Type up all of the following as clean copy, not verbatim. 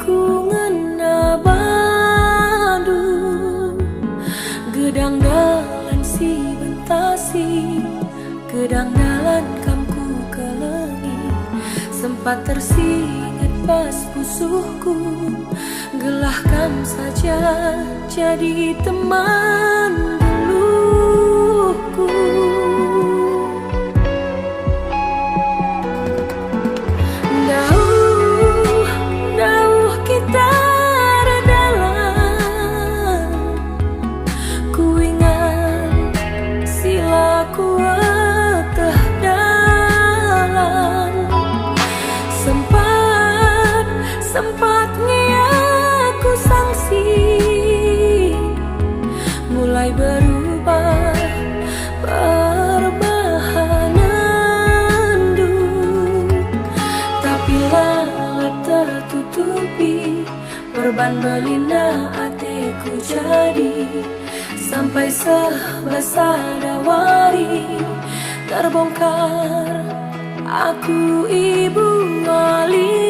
ku ngena badu gedang dalan si bentasi gedang dalan kamku kelengi sempat tersingat pas pusuhku gelahkan saja jadi teman duluku. Dauh kita redalan ku ingat sila ku teh dalan sempat aku sangsi mulai berubah perbahanan tapi lalap tertutupi perban belina hatiku jadi sampai sebesar dawari terbongkar aku ibu wali.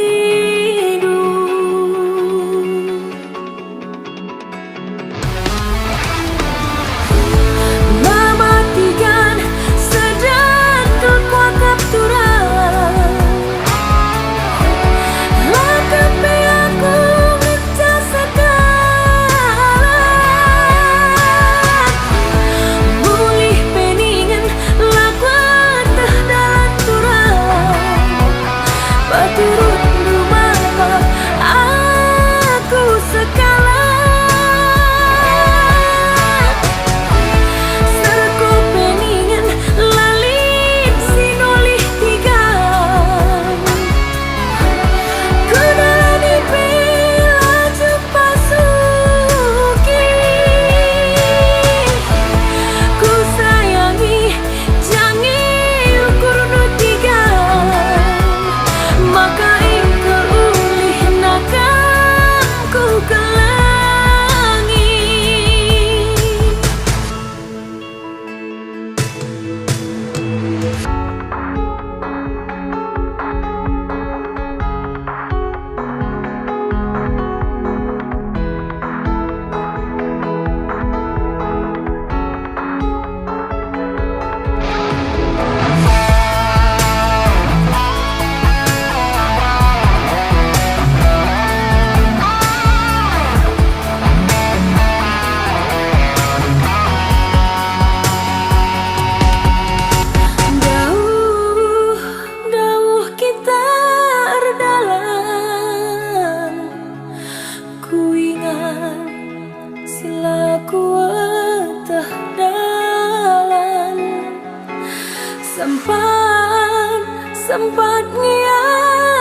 Sempatnya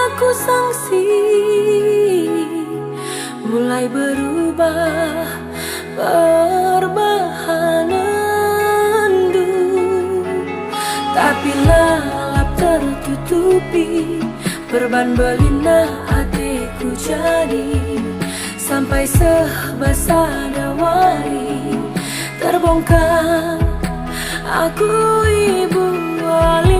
aku sangsi mulai berubah perbahanan tapi lalap tertutupi perban belina hatiku jadi sampai sebesar dawari terbongkar aku ibu wali.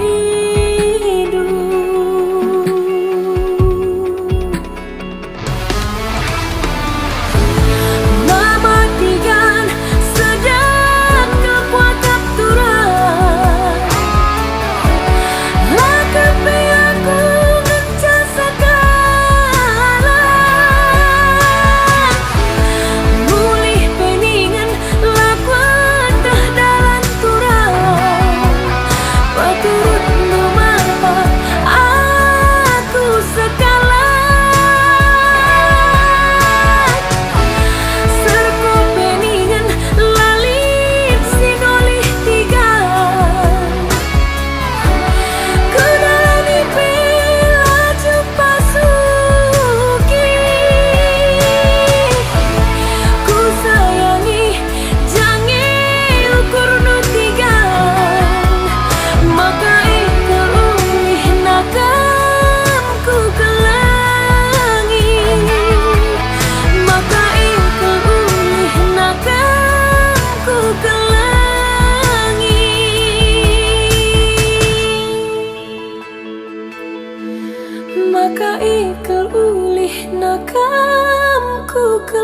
Aku ku